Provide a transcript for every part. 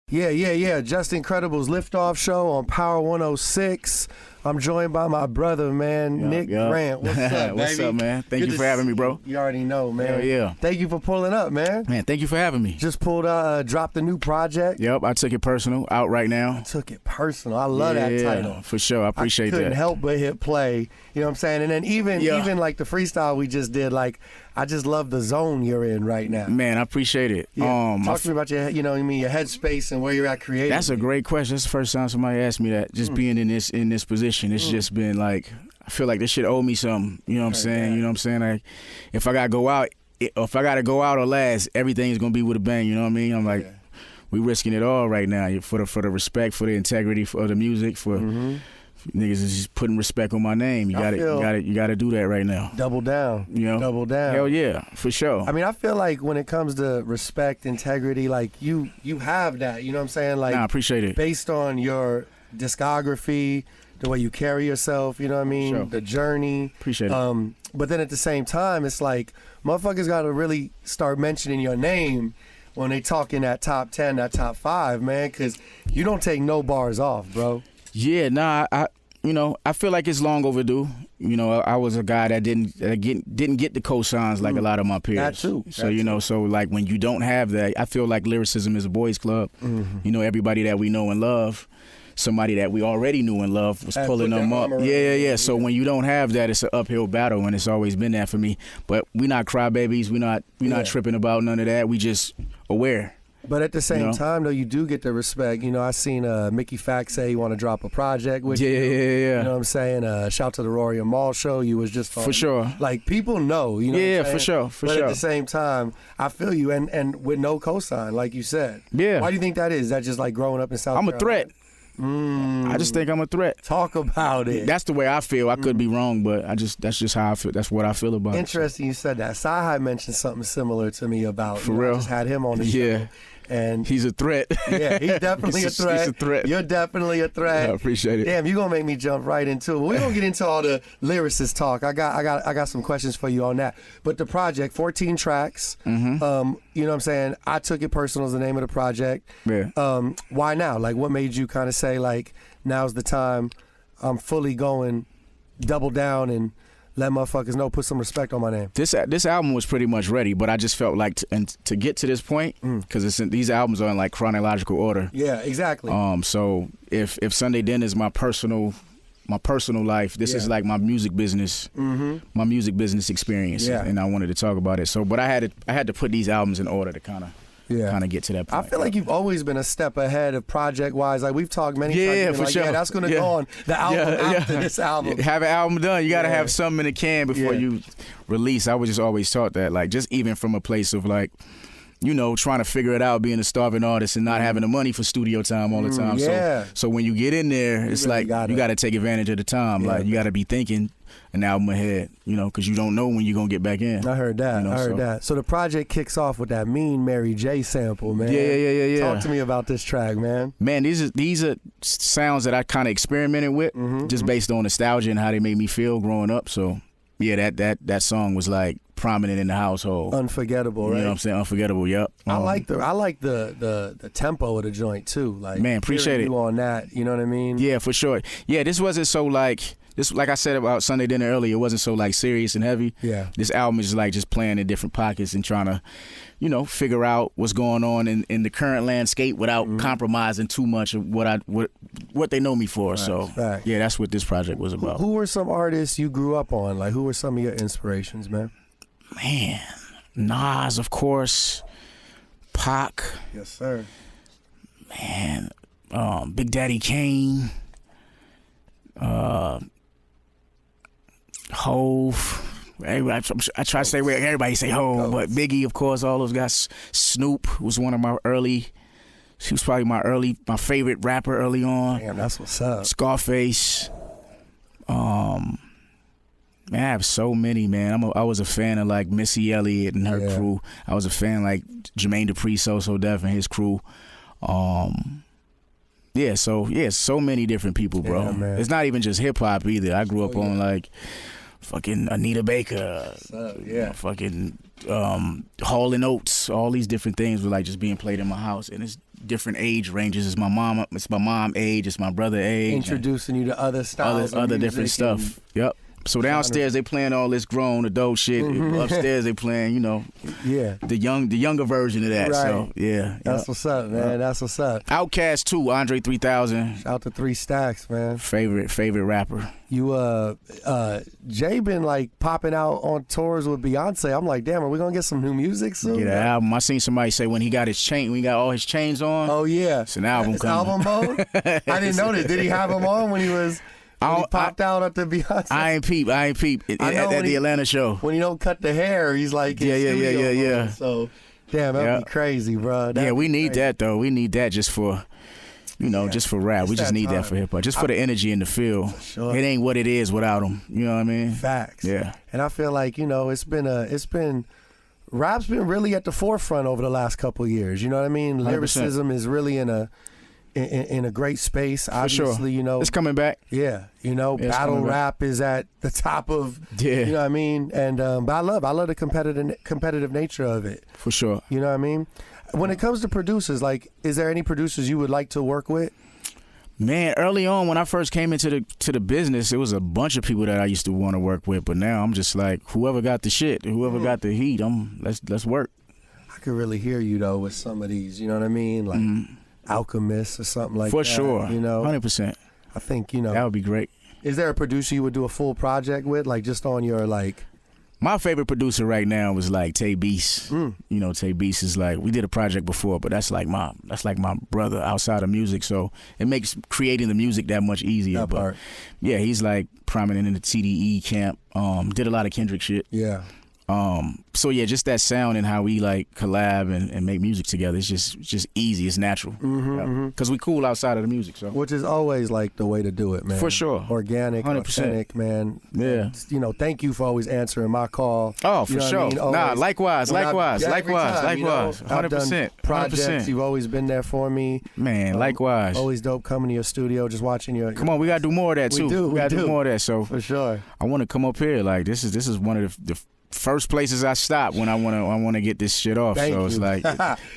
Yeah. Just Incredible's Liftoff Show on Power 106. I'm joined by my brother, man, Nick Grant. What's up, baby? What's up, man? Thank you for having me, bro. You already know, man. Hell yeah. Thank you for pulling up, man. Man, thank you for having me. Just dropped a new project. Yep, I took it personal, out right now. Took it personal. I love that title. For sure. I appreciate that. I couldn't help but hit play. You know what I'm saying? And then even like the freestyle we just did, like, I just love the zone you're in right now. Man, I appreciate it. Yeah. Talk to me about your, your headspace and where you're at creatively. That's a great question. That's the first time somebody asked me that. Just being in this position, it's just been like, I feel like this shit owe me something. You know what I'm saying? You know what I'm saying? Like, if I gotta go out or last, everything's gonna be with a bang. You know what I mean? I'm like, we risking it all right now for the respect, for the integrity of the music, for. Niggas is just putting respect on my name. You gotta do that right now. Double down. Double down. Hell yeah, for sure. I mean, I feel like when it comes to respect, integrity, like you have that. You know what I'm saying? Like, I appreciate it. Based on your discography, the way you carry yourself. You know what I mean? Sure. The journey. Appreciate it. But then at the same time, it's like motherfuckers got to really start mentioning your name when they talk in that top 10, that top 5, man, because you don't take no bars off, bro. Yeah, nah, I feel like it's long overdue. I was a guy that didn't get the cosigns like a lot of my peers. That too. So so like when you don't have that, I feel like lyricism is a boys' club. Everybody that we know and love, somebody that we already knew and loved was pulling them up. Yeah. So when you don't have that, it's an uphill battle, and it's always been that for me. But we not crybabies. We not tripping about none of that. We just aware. But at the same time, though, you do get the respect. I seen Mickey Fax say you want to drop a project with you. Yeah. You know what I'm saying? Shout to the Rory and Mal show. You was just on. For sure. Like, people know. You know yeah, what I'm for sure. But at the same time, I feel you. And with no cosign, like you said. Yeah. Why do you think that is? Is that just like growing up in South Carolina? I'm a threat. I just think I'm a threat. Talk about it. That's the way I feel. I could be wrong, but that's just how I feel. That's what I feel about it. Interesting you said that. Sci-Hi mentioned something similar to me about. For real. I just had him on the show. And he's a threat. Yeah, he's definitely a threat. He's a threat. You're definitely a threat. I appreciate it. Damn, you're gonna make me jump right into it. We're gonna get into all the lyricist talk. I got some questions for you on that. But the project, 14 tracks. You know what I'm saying? I Took It Personal is the name of the project. Yeah. Why now? Like, what made you kind of say, like, now's the time, I'm fully going double down and let motherfuckers know, put some respect on my name? This album was pretty much ready, but I just felt like to get to this point, because these albums are in like chronological order. Yeah, exactly. So if Sunday Dinner is my personal life, this is like my music business, my music business experience, and I wanted to talk about it. So, but I had to put these albums in order to kind of get to that point. I feel like you've always been a step ahead of project-wise. Like, we've talked many times. Yeah, for sure. Yeah, that's going to go on the album after this album. Have an album done. You got to have something in the can before you release. I was just always taught that, like, just even from a place of, like, trying to figure it out, being a starving artist and not having the money for studio time all the time. So when you get in there, it's really like you got to take advantage of the time. Like, you got to be thinking an album ahead, because you don't know when you're going to get back in. I heard that. I heard that. So the project kicks off with that Mean Mary J sample, man. Yeah. Talk to me about this track, man. Man, these are sounds that I kind of experimented with, just based on nostalgia and how they made me feel growing up. So, yeah, that song was like prominent in the household. Unforgettable, right? You know what I'm saying? Unforgettable, yep. I like the tempo of the joint too. Like, man, appreciate it. You on that, you know what I mean? Yeah, for sure. Yeah, this wasn't so like I said about Sunday Dinner earlier, it wasn't so like serious and heavy. Yeah. This album is like just playing in different pockets and trying to, figure out what's going on in the current landscape without compromising too much of what they know me for. Right. So yeah, that's what this project was about. Who were some artists you grew up on? Like, who were some of your inspirations, man? Man, Nas, of course. Pac. Yes, sir. Man, Big Daddy Kane. Hove. I try to say where everybody say Hove, but Biggie, of course, all those guys. Snoop was one of my early. He was probably my favorite rapper early on. Damn, that's what's up. Scarface. Man, I have so many, man. I was a fan of like Missy Elliott and her crew. I was a fan like Jermaine Dupri, So Def and his crew. So many different people, bro. Yeah, it's not even just hip hop either. I grew up on like fucking Anita Baker, fucking Hall and Oates. All these different things were like just being played in my house, and different age ranges. It's my mom age, it's my brother age. Introducing you to other styles, other different stuff. Yep. So downstairs they playing all this grown adult shit. Upstairs they playing, you know, the younger version of that. Right. So yeah, that's what's up, man. That's what's up. Outkast too, Andre 3000. Shout out to 3 Stacks, man. Favorite rapper. You Jay been like popping out on tours with Beyonce. I'm like, damn, are we gonna get some new music soon? Get an album. I seen somebody say when he got all his chains on. Oh yeah, it's an album coming. Album mode. I didn't know that. Did he have them on when he was? When he popped out at the Beyonce. I ain't peep. At the Atlanta show. When he don't cut the hair, he's like, yeah. So, damn, that'd be crazy, bro. We need that though. We need that just for, just for rap. We just need that for hip hop, just for the energy in the field. Sure. It ain't what it is without them. You know what I mean? Facts. Yeah. And I feel like rap's been really at the forefront over the last couple of years. You know what I mean? 100%. Lyricism is really in a great space. Obviously, sure. It's coming back. Yeah, battle rap is at the top of. Yeah. You know what I mean? And but I love the competitive nature of it. For sure. You know what I mean? When it comes to producers, like, is there any producers you would like to work with? Man, early on when I first came into the business, it was a bunch of people that I used to want to work with. But now I'm just like, whoever got the shit, whoever got the heat, let's work. I could really hear you though with some of these. You know what I mean? Like. Alchemist or something like For that. For sure. 100%. I think, that would be great. Is there a producer you would do a full project with, like just on your like? My favorite producer right now was like Tay Beast. Tay Beast is like, we did a project before, but that's like my brother outside of music, so it makes creating the music that much easier. That part. Yeah, he's like prominent in the TDE camp. Did a lot of Kendrick shit. Yeah. So yeah, just that sound and how we like collab and make music together. It's just easy. It's natural. Because we cool outside of the music. So which is always like the way to do it, man. For sure. Organic, 100%. Authentic, man. Yeah. Thank you for always answering my call. Oh, for sure. I mean? Likewise. 100%. Projects. You've always been there for me. Man, likewise. Always dope coming to your studio, just watching your. Come on, we gotta do more of that too. We gotta do more of that. So for sure. I want to come up here. Like this is one of the first places I stop when I want to get this shit off. Thank so you. It's like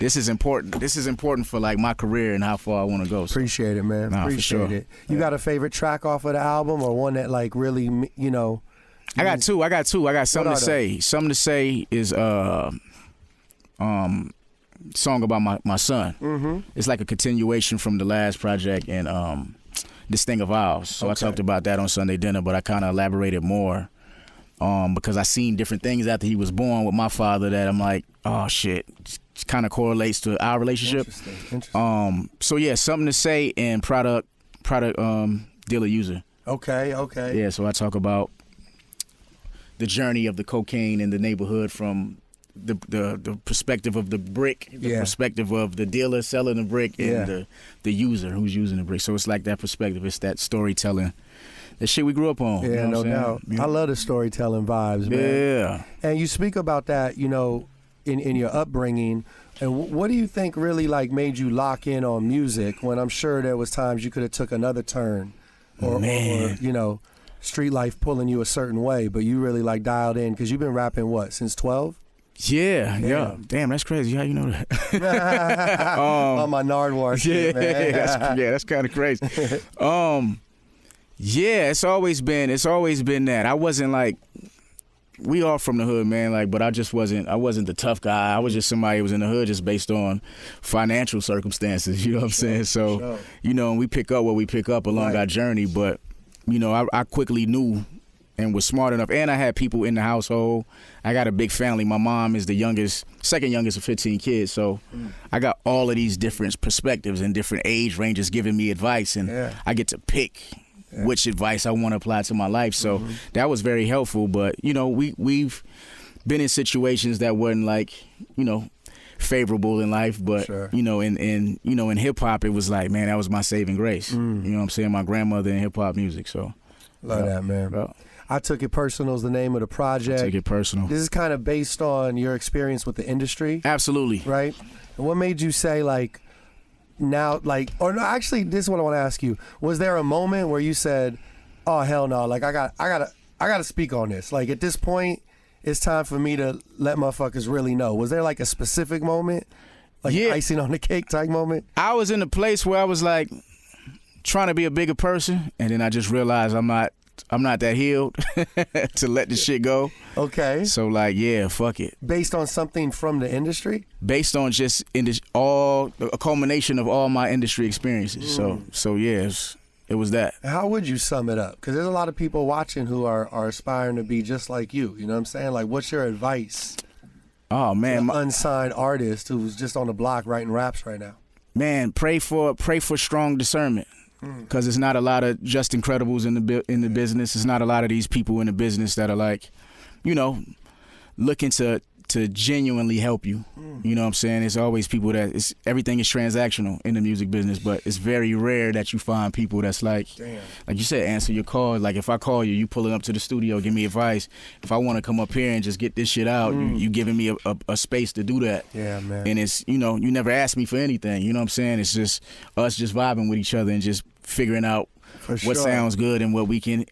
this is important. This is important for like my career and how far I want to go. So. Appreciate it, man. Appreciate it. You got a favorite track off of the album or one that like really, I got two. I got something to say. Something to say is song about my son. It's like a continuation from the last project and This Thing of Ours. So I talked about that on Sunday Dinner, but I kind of elaborated more. Because I seen different things after he was born with my father that I'm like, oh shit, it kind of correlates to our relationship. Interesting. So yeah, something to say and product dealer user. Okay. Yeah, so I talk about the journey of the cocaine in the neighborhood from the perspective of the brick, the perspective of the dealer selling the brick, and the user who's using the brick. So it's like that perspective. It's that storytelling. The shit we grew up on. Yeah, no doubt. I love the storytelling vibes, man. Yeah. And you speak about that, in your upbringing. And what do you think really like made you lock in on music when I'm sure there was times you could have took another turn or street life pulling you a certain way, but you really like dialed in because you've been rapping since 12? Yeah. Damn, that's crazy. How you know that? On my Nardwuar shit, man. That's kind of crazy. Yeah, it's always been that. I wasn't like, we all from the hood, man, like, but I wasn't the tough guy. I was just somebody who was in the hood just based on financial circumstances, you know what I'm saying? So, and we pick up what we pick up along our journey, but, I quickly knew and was smart enough, and I had people in the household. I got a big family. My mom is the second youngest of 15 kids, so I got all of these different perspectives and different age ranges giving me advice, and I get to pick which advice I want to apply to my life. So that was very helpful. But, we've been in situations that weren't like, favorable in life. But, in hip hop, it was like, man, that was my saving grace. You know what I'm saying? My grandmother in hip hop music. So love that, man. I Took It Personal is the name of the project. Take It Personal. This is kind of based on your experience with the industry. Absolutely. Right? And what made you say like, now, like, or no, actually, this is what I want to ask you. Was there a moment where you said, "Oh hell no! Like, I gotta speak on this. Like, at this point, it's time for me to let motherfuckers really know." Was there like a specific moment? Like icing on the cake type moment? I was in a place where I was like trying to be a bigger person, and then I just realized I'm not that healed to let the shit go. Okay. So like, yeah, fuck it. Based on something from the industry? Based on just a culmination of all my industry experiences. So yes, it was that. How would you sum it up? Because there's a lot of people watching who are aspiring to be just like you. You know what I'm saying? Like, what's your advice? Oh man, unsigned artist who's just on the block writing raps right now. Man, pray for strong discernment, because it's not a lot of just incredibles in the business. It's not a lot of these people in the business that are like, you know, looking to genuinely help you. You know what I'm saying? It's always people everything is transactional in the music business, but it's very rare that you find people that's like you said, answer your call. Like if I call you, you pulling up to the studio, give me advice. If I want to come up here and just get this shit out, you giving me a space to do that. Yeah, man. And it's, you know, you never asked me for anything. You know what I'm saying? It's just us just vibing with each other and just figuring out what sounds good and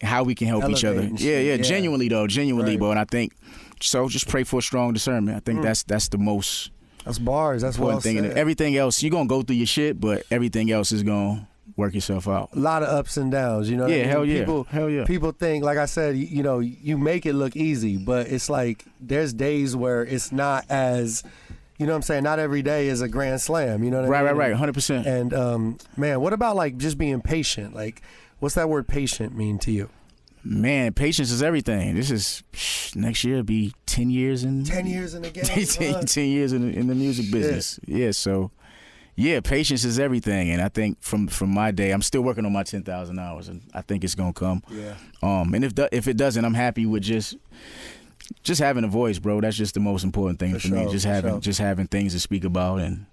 how we can help each other. Yeah, genuinely though, bro. And I think so. Just pray for strong discernment. I think that's the most. That's bars. That's important thing. And everything else, you're gonna go through your shit, but everything else is gonna work itself out. A lot of ups and downs, you know. Yeah, what I mean? hell yeah. People think, like I said, you know, you make it look easy, but it's like there's days where it's not as. You know what I'm saying? Not every day is a grand slam. You know what I mean? Right. 100%. And man, what about like just being patient? Like, what's that word patient mean to you? Man, patience is everything. This is next year be 10 years in 10 years in the game. 10 years in the music business. Yeah. So yeah, patience is everything. And I think from my day, I'm still working on my 10,000 hours, and I think it's gonna come. Yeah. And if it doesn't, I'm happy with just having a voice, bro. That's just the most important thing for me. Just having things to speak about and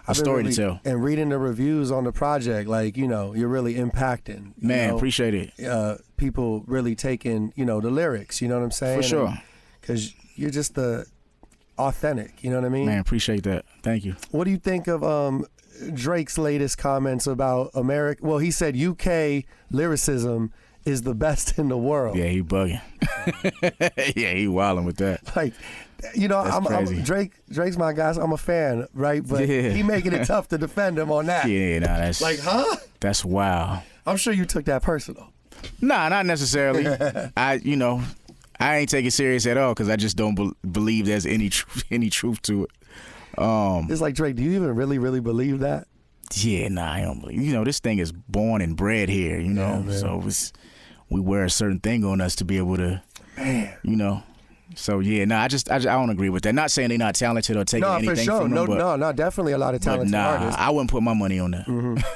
a story to tell. And reading the reviews on the project, like, you know, you're really impacting. Man, appreciate it. People really taking, you know, the lyrics, you know what I'm saying? For sure. Because you're just the authentic, you know what I mean? Man, appreciate that. Thank you. What do you think of Drake's latest comments about America? Well, he said UK lyricism is the best in the world. Yeah, he bugging. Yeah, he wilding with that. Like, you know, Drake's my guy. I'm a fan, right? But he making it tough to defend him on that. Yeah, nah, that's like, huh? That's wild. I'm sure you took that personal. Nah, not necessarily. I ain't take it serious at all because I just don't believe there's any truth to it. It's like, Drake, do you even really believe that? Yeah, nah, I don't believe. You know, this thing is born and bred here. You know, so we wear a certain thing on us to be able to, you know. So yeah, I don't agree with that. Not saying they're not talented or taking anything from them. No, definitely a lot of talented artists. I wouldn't put my money on that.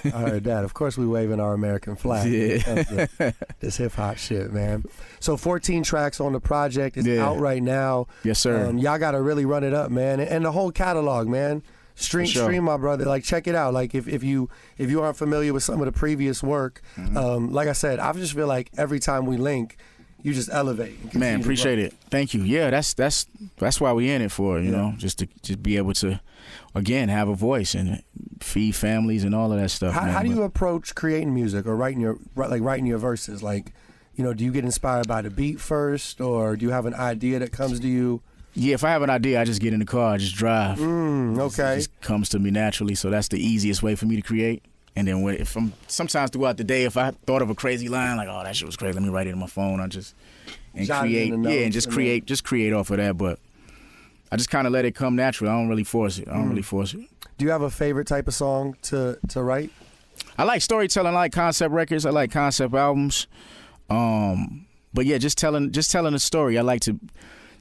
I heard that. Of course, we waving our American flag. Yeah. This hip hop shit, man. So 14 tracks on the project. It's out right now. Yes, sir. Y'all got to really run it up, man, and the whole catalog, man. Stream, my brother. Like, check it out. Like, if you aren't familiar with some of the previous work, like I said, I just feel like every time we link, you just elevate. Man, appreciate it. Thank you. Yeah, that's why we in it for, you know, just to be able to, again, have a voice and feed families and all of that stuff. How do you approach creating music or writing your verses? Like, you know, do you get inspired by the beat first, or do you have an idea that comes to you? Yeah, if I have an idea, I just get in the car, I just drive. Okay. It just comes to me naturally, so that's the easiest way for me to create. And then sometimes throughout the day, if I thought of a crazy line, like, oh, that shit was crazy, let me write it on my phone. Just create off of that. But I just kind of let it come natural. I don't really force it. Do you have a favorite type of song to write? I like storytelling. I like concept records. I like concept albums. But yeah, just telling a story. I like to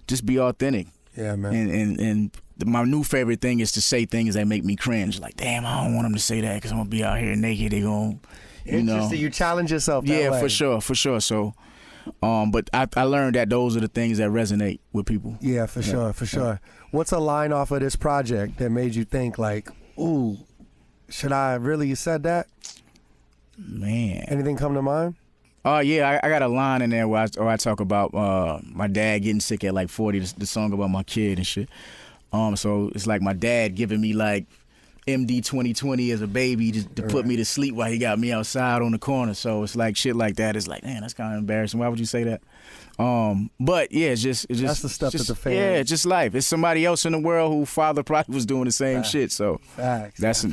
just be authentic. Yeah, man. And my new favorite thing is to say things that make me cringe. Like, damn, I don't want them to say that because I'm gonna be out here naked. They gonna, you know. You challenge yourself. That way. For sure. So, but I learned that those are the things that resonate with people. Yeah, for sure. What's a line off of this project that made you think like, ooh, should I really have said that? Man. Anything come to mind? Yeah, I got a line in there where I talk about my dad getting sick at like 40, the song about my kid and shit. So it's like my dad giving me like MD 2020 as a baby to put me to sleep while he got me outside on the corner. So it's like shit like that. It's like, man, that's kind of embarrassing. Why would you say that? But yeah, it's just that's the stuff that the fans. Yeah, it's just life. It's somebody else in the world who father probably was doing the same shit. So that's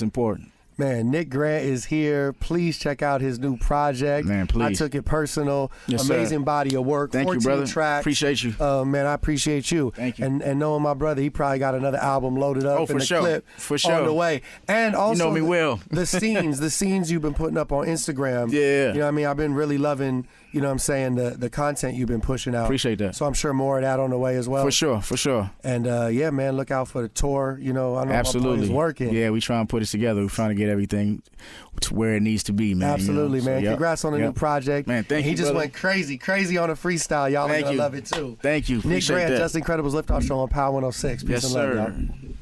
important. Man, Nick Grant is here. Please check out his new project. Man, please. I Took It Personal. Yes, amazing sir. body of work. Thank 14 you, brother. tracks. Appreciate you. Man, I appreciate you. Thank you. And knowing my brother, he probably got another album loaded up for in the sure. clip For sure. on the way. And also, you know me well. the scenes you've been putting up on Instagram. Yeah. You know what I mean? I've been really loving, you know what I'm saying, the content you've been pushing out. Appreciate that. So I'm sure more of that on the way as well. For sure. And yeah, man, look out for the tour. You know, I know Absolutely. my boy is working. Yeah, we trying to put it together. We're trying to get everything to where it needs to be, man. Absolutely, you know? man. So, Congrats on the new project. Man, thank He you, just brother. went crazy on the freestyle. Y'all are Thank going to you. love it, too. Thank you. Nick Appreciate Grant, that. Just Incredibles Lift Off Show on Power 106. Peace Yes, and love, sir. y'all.